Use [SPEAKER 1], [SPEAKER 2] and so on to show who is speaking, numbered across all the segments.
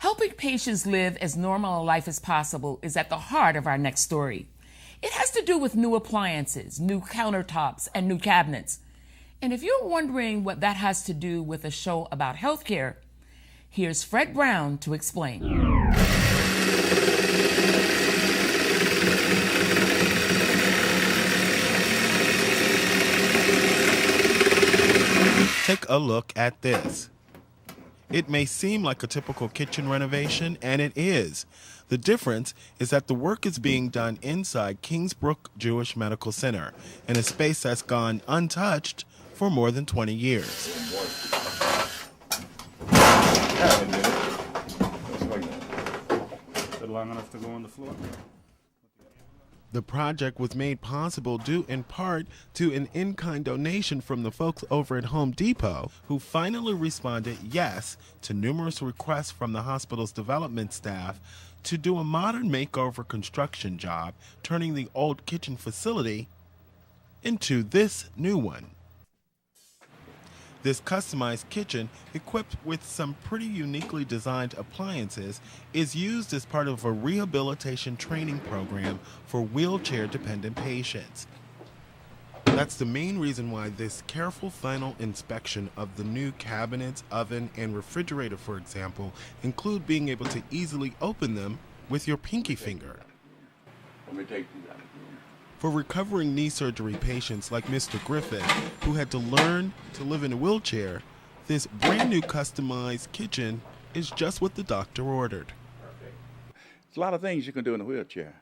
[SPEAKER 1] Helping patients live as normal a life as possible is at the heart of our next story. It has to do with new appliances, new countertops, and new cabinets. And if you're wondering what that has to do with a show about healthcare, here's Fred Brown to explain.
[SPEAKER 2] Take a look at this. It may seem like a typical kitchen renovation, and it is. The difference is that the work is being done inside Kingsbrook Jewish Medical Center, in a space that's gone untouched for more than 20 years.
[SPEAKER 3] Long enough to go on the floor?
[SPEAKER 2] The project was made possible due in part to an in-kind donation from the folks over at Home Depot, who finally responded yes to numerous requests from the hospital's development staff to do a modern makeover construction job, turning the old kitchen facility into this new one. This customized kitchen, equipped with some pretty uniquely designed appliances, is used as part of a rehabilitation training program for wheelchair-dependent patients. That's the main reason why this careful final inspection of the new cabinets, oven, and refrigerator, for example, include being able to easily open them with your pinky finger.
[SPEAKER 3] Let me take these out.
[SPEAKER 2] For recovering knee surgery patients like Mr. Griffith, who had to learn to live in a wheelchair, this brand new customized kitchen is just what the doctor ordered.
[SPEAKER 3] There's a lot of things you can do in a wheelchair.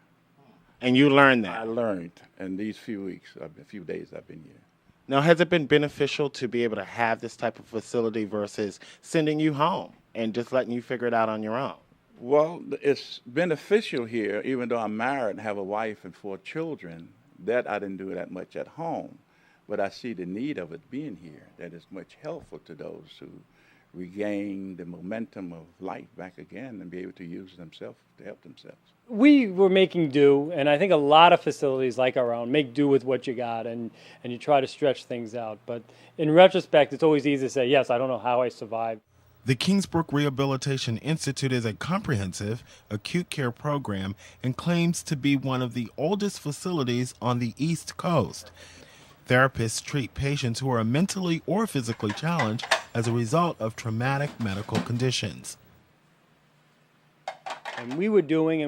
[SPEAKER 4] And you learned that?
[SPEAKER 3] I learned in these few days I've been here.
[SPEAKER 4] Now, has it been beneficial to be able to have this type of facility versus sending you home and just letting you figure it out on your own?
[SPEAKER 3] Well, it's beneficial here, even though I'm married and have a wife and 4 children. That I didn't do that much at home, but I see the need of it being here. That is much helpful to those who regain the momentum of life back again and be able to use themselves to help themselves.
[SPEAKER 5] We were making do, and I think a lot of facilities like our own make do with what you got, and you try to stretch things out. But in retrospect, it's always easy to say, yes, I don't know how I survived.
[SPEAKER 2] The Kingsbrook Rehabilitation Institute is a comprehensive acute care program and claims to be one of the oldest facilities on the East Coast. Therapists treat patients who are mentally or physically challenged as a result of traumatic medical conditions.
[SPEAKER 5] And we were doing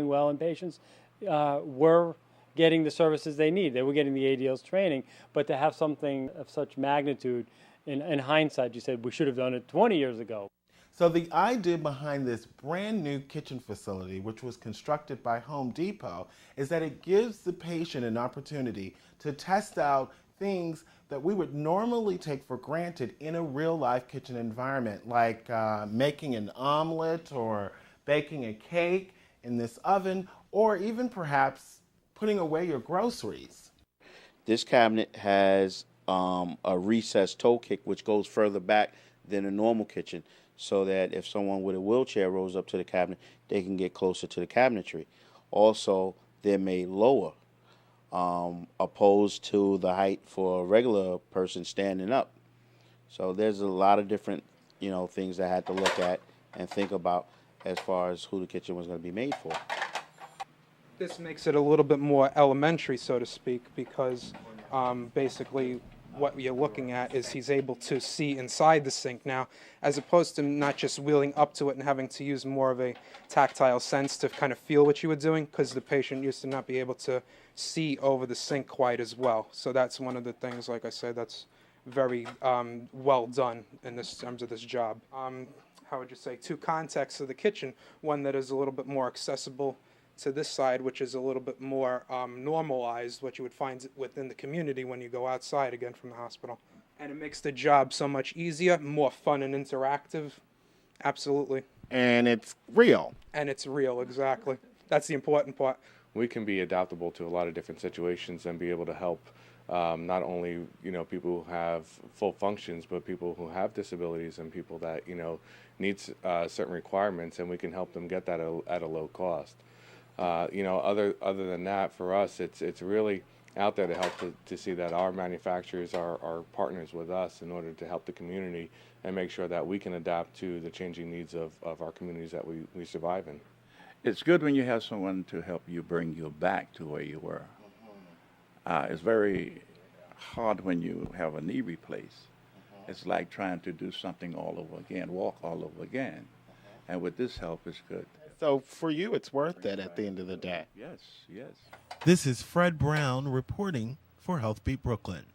[SPEAKER 5] well, and patients were getting the services they need. They were getting the ADL's training, but to have something of such magnitude, in hindsight, you said we should have done it 20 years ago.
[SPEAKER 4] So the idea behind this brand new kitchen facility, which was constructed by Home Depot, is that it gives the patient an opportunity to test out things that we would normally take for granted in a real-life kitchen environment, like making an omelet or baking a cake in this oven, or even perhaps putting away your groceries.
[SPEAKER 6] This cabinet has a recessed toe kick, which goes further back than a normal kitchen, so that if someone with a wheelchair rolls up to the cabinet, they can get closer to the cabinetry. Also, they're made lower, opposed to the height for a regular person standing up. So there's a lot of different, things I had to look at and think about as far as who the kitchen was going to be made for.
[SPEAKER 7] This makes it a little bit more elementary, so to speak, because basically what you're looking at is he's able to see inside the sink now, as opposed to not just wheeling up to it and having to use more of a tactile sense to kind of feel what you were doing, because the patient used to not be able to see over the sink quite as well. So that's one of the things, like I said, that's very well done in terms of this job. How would you say, 2 contexts of the kitchen, one that is a little bit more accessible to this side, which is a little bit more normalized, what you would find within the community when you go outside again from the hospital. And it makes the job so much easier, more fun and interactive. Absolutely.
[SPEAKER 4] And it's real.
[SPEAKER 7] And it's real, exactly. That's the important part.
[SPEAKER 8] We can be adaptable to a lot of different situations and be able to help not only people who have full functions, but people who have disabilities and people that needs certain requirements, and we can help them get that at a low cost. Other than that, for us, it's really out there to help to see that our manufacturers are partners with us in order to help the community and make sure that we can adapt to the changing needs of our communities that we survive in.
[SPEAKER 3] It's good when you have someone to help you bring you back to where you were. It's very hard when you have a knee replaced. It's like trying to do something all over again, walk all over again. And with this help, it's good.
[SPEAKER 4] So for you, it's worth it at the end of the day.
[SPEAKER 3] Yes, yes.
[SPEAKER 2] This is Fred Brown reporting for HealthBeat Brooklyn.